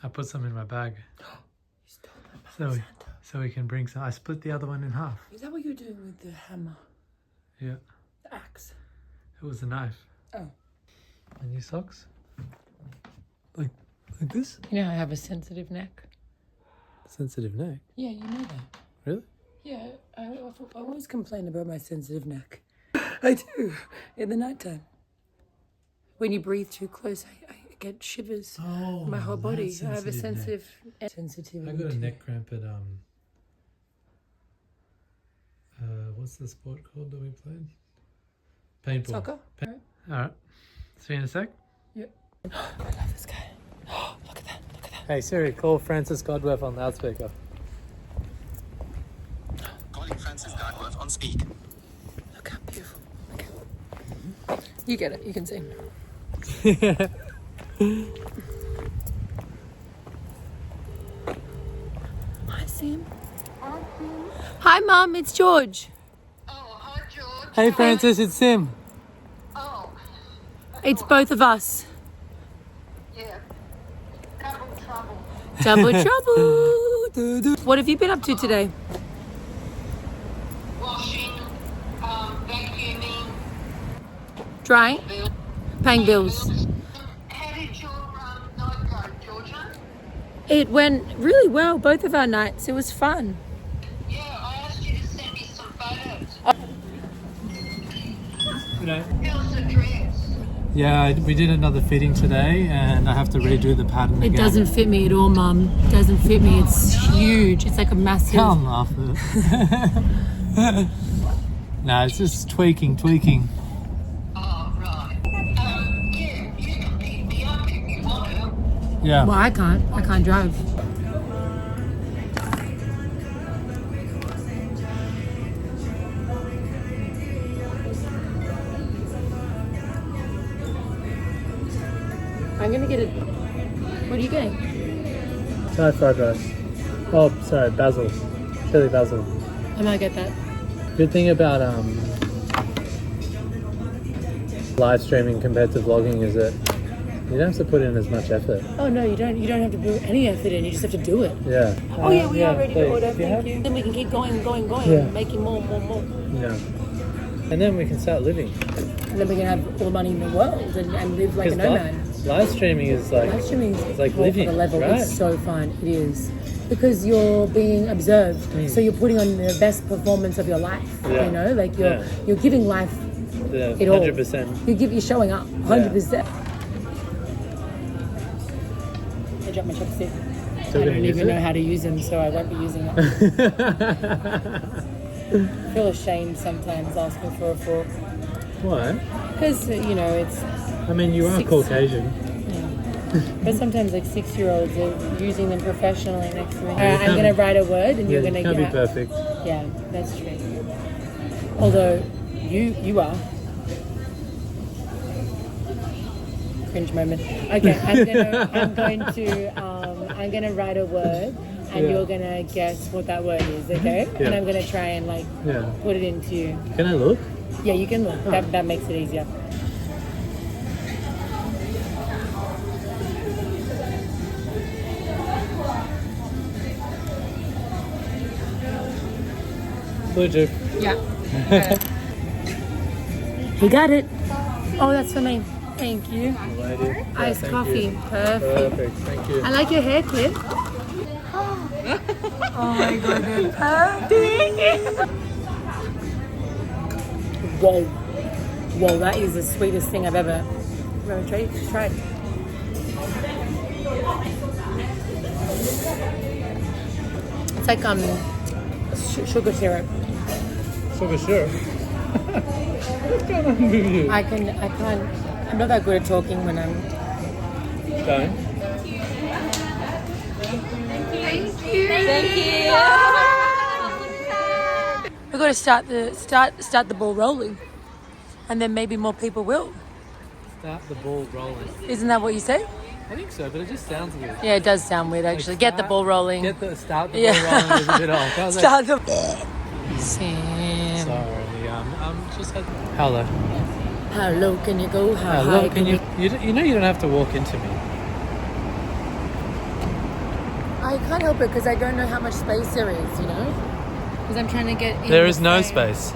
I put some in my bag. You stole my Santa. So we can bring some. I split the other one in half. Is that what you're doing with the hammer? Yeah. The axe? It was a knife. Oh. And your socks? Like this? You know I have a sensitive neck. Sensitive neck? Yeah, you know that. Really? Yeah, I always complain about my sensitive neck. I do, in the nighttime. When you breathe too close, I get shivers. Oh, my whole body. that's I have a sensitive sensitivity. I got a to- neck cramp at what's the sport called that we played? Paintball. Soccer? Alright. See you in a sec. Yep. I love this guy. Look at that, look at that. Hey Siri, call Francis Godworth on loudspeaker. Calling Francis Godworth on speak. Look how beautiful. Okay. You get it, you can sing. Hi, Sam. Hi, Mum, it's George. Oh, hi, George. Hey Francis, it's Sim. Oh, It's both of us. yeah. Double trouble. Double trouble. What have you been up to today? Washing, vacuuming, Drying? bill. Paying bills. How did your night go, Georgia? It went really well, both of our nights. It was fun. Yeah, I asked you to send me some photos. You know. How's the dress? Yeah, we did another fitting today and I have to redo the pattern It again. doesn't fit me at all, Mum. It doesn't fit me. It's huge. It's like a massive... Come off it. No, it's just tweaking. Oh, right. Yeah, you can pick me up if you want to. Yeah. Well, I can't. I can't drive. I'm gonna get it. What are you getting? Thai fried rice. Oh, sorry, basil. Chili basil. I might get that. Good thing about live streaming compared to vlogging is that you don't have to put in as much effort. Oh no, you don't. You don't have to put any effort in. You just have to do it. Yeah. Oh yeah, we are ready to please. order. Do you have- Thank you. Then we can keep going, Yeah. making more. Yeah. And then we can start living. And then we can have all the money in the world and live like a nomad. Live streaming is like Live streaming is it's like for living, the level. right? It's so fun. It is. Because you're being observed. So you're putting on the best performance of your life. Yeah. You know, like Yeah. you're giving life the it all. 100%. You're showing up 100%. I dropped my chopstick. Still I gonna don't use even it? know how to use them, so I won't be using it. I feel ashamed sometimes asking for a fork. Why? Because, you know, it's... I mean, you are Six. Caucasian. But sometimes, like, 6-year-olds are using them professionally next to me. Yeah, you I'm can't- going to write a word and Yeah, you're you going can't to be perfect. Yeah, that's true. Although, you are. Cringe moment. Okay, I'm gonna write a word and Yeah. you're gonna guess what that word is, okay? Yeah. And I'm gonna try and like Yeah. put it into... Can I look? Yeah, you can look. That makes it easier. Blue juice. Yeah. He got it. Oh, that's for me. Thank you. Lady. Yeah, Iced thank coffee. you. Perfect. Perfect. Thank you. I like your hair clip. Oh my god, they're perfect. Whoa. Whoa, that is the sweetest thing I've ever tried. It's like sugar syrup. Sugar syrup. What's going on with you? I can't. I'm not that good at talking when I'm... Going. Thank you. We've got to start the ball rolling, and then maybe more people will. Start the ball rolling. Isn't that what you say? I think so, but it just sounds weird. Yeah, it does sound weird actually. Get the ball rolling. Start the Yeah. ball rolling is a bit off. I was like, Start the. Sam. sorry, just had. Hello. How low can you go? How Hello. high Can you know you don't have to walk into me. I can't help it because I don't know how much space there is, you know? Because I'm trying to get in There the is no frame. space.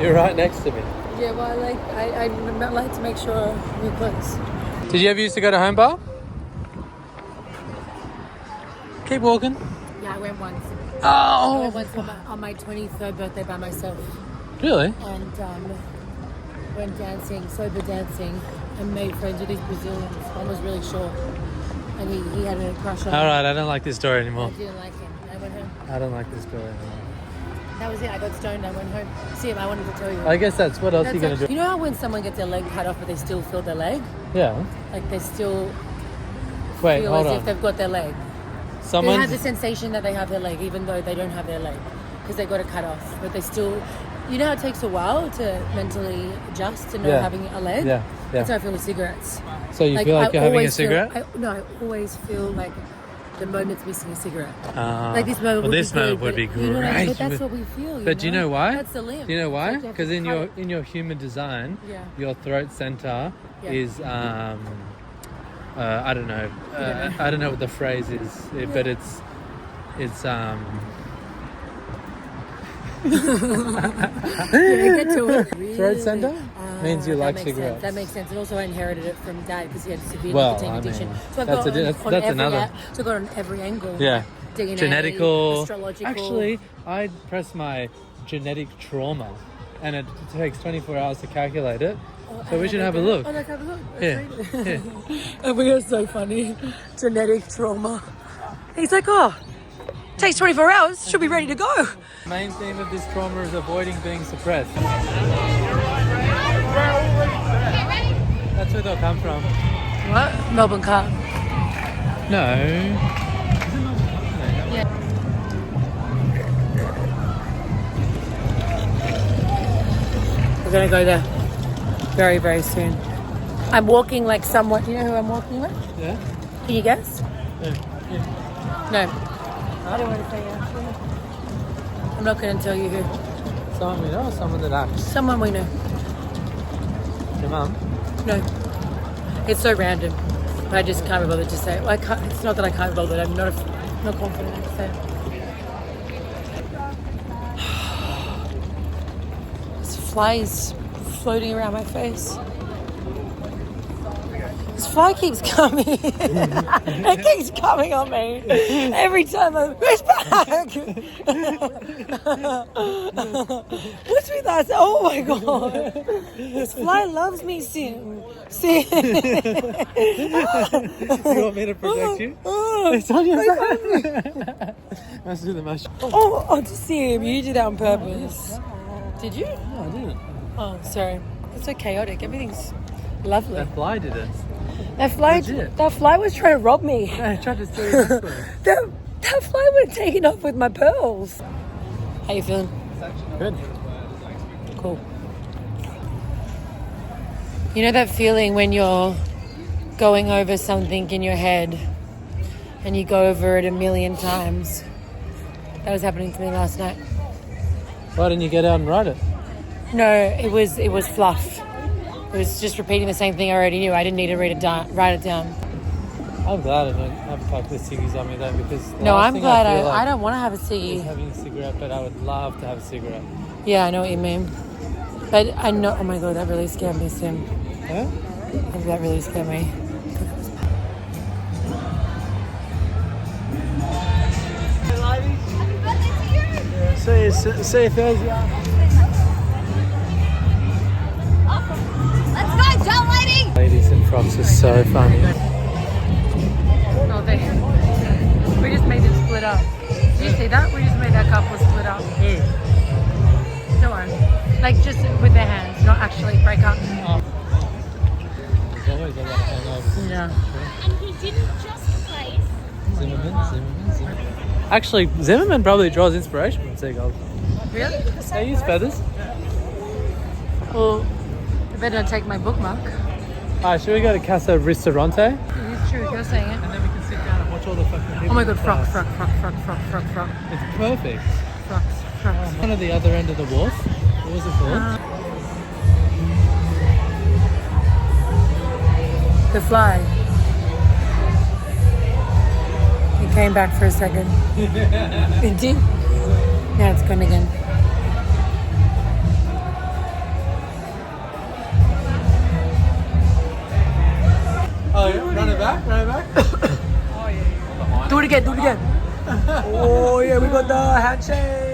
You're right next to me. Yeah, well, I like to make sure we're close. Did you ever used to go to Home Bar? Keep walking. Yeah, I went once. I Oh, went once on my 23rd birthday by myself. really? And went dancing, sober dancing, and made friends with these Brazilians. One was really short, and he had a crush on All me. right, I don't like this story I anymore. didn't like him. I went home. I don't like this story anymore. That was it. I got stoned. I went home. See him. I wanted to tell you. I guess that's what else That's are you gonna actually- do? You know how when someone gets their leg cut off, but they still feel their leg? Yeah. Like they still Wait, feel hold as on. if they've got their leg. They have Someone's the sensation that they have their leg, even though they don't have their leg, because they got it cut off. But they still, you know, how it takes a while to mentally adjust to not Yeah. having a leg. Yeah, yeah. That's how I feel with cigarettes. So you feel like you're having a cigarette? I always feel like the moment's missing a cigarette. Ah, Like this moment well, would this be good, moment would but be you know what I mean? great. But that's what we feel. But do you know why? That's the limb. Do you know why? It's like you have to Because cut in your human design, Yeah. your throat center Yeah. is I don't know. I don't know what the phrase is, but it's Get to it. Throat center means you that like makes sense. cigarettes. That makes sense. And also I inherited it from dad because he had severe Well, nicotine I mean, addiction. So I've that's got a- on, that's- on that's every another- So I got on every angle. yeah, DNA, genetical. astrological. Actually, I pressed my genetic trauma, and it takes 24 hours to calculate it. So we should have a look. Oh, let's have a look. Yeah, yeah. And we are so funny. Genetic trauma. He's like, oh, takes 24 hours. Should be ready to go. Main theme of this trauma is avoiding being suppressed. That's where they'll come from. What? Melbourne car. No. We're gonna go there very, very soon. I'm walking like someone. You know who I'm walking with? Yeah. Can you guess? Yeah. No. I don't want to say yes. I'm not going to tell you who. Someone we know or someone that acts? Someone we know. Your mum? No. It's so random. I just can't be bothered to say it. I can't, it's not that I can't be bothered. I'm not confident to say it. This fly is floating around my face. This fly keeps coming. It keeps coming on me. Every time it's back. What's with us? Oh my god. This fly loves me, Sim. Sim. You want me to protect you? It's on your back. Let's do the mush. Oh, to Sim, you did that on purpose. Did you? No, I didn't. Oh, sorry. It's so chaotic. Everything's lovely. That fly did it. That fly was trying to rob me. I tried to steal your this one. That fly would have taken off with my pearls. How you feeling? Good. Cool. You know that feeling when you're going over something in your head and you go over it a million times? That was happening to me last night. Why didn't you get out and write it? No, it was fluff. It was just repeating the same thing I already knew. I didn't need to write it down. I'm glad I don't have a couple of ciggies on me though, because the No, last I'm thing glad I feel I like don't want to have a is ciggy. having a cigarette, but I would love to have a cigarette. Yeah, I know what you mean. But I know, oh my god, that really scared me, Sim. Huh? That really scared me. See you Thursday. Let's go, Joe lady! Ladies in frocks is so funny. Oh, we just made them split up. Did you see that? We just made that couple split up. No one. Like just with their hands, not actually break up. There's always a lot of hangovers. Yeah. And he didn't just place. Zimmerman. Actually, Zimmerman probably draws inspiration from seagulls. Really? They use feathers. Well, I better not take my bookmark. Alright, should we go to Casa Ristorante? It's true, you're saying it. And then we can sit down and watch all the fucking people. Oh my god, in class. frock. It's perfect. Frocks. One at the other end of the wharf. What was it called? The fly. Came back for a second. It did. Now it's gone again. Oh yeah, run it back, run it back. Do it again, do it again. Oh yeah, we got the handshake.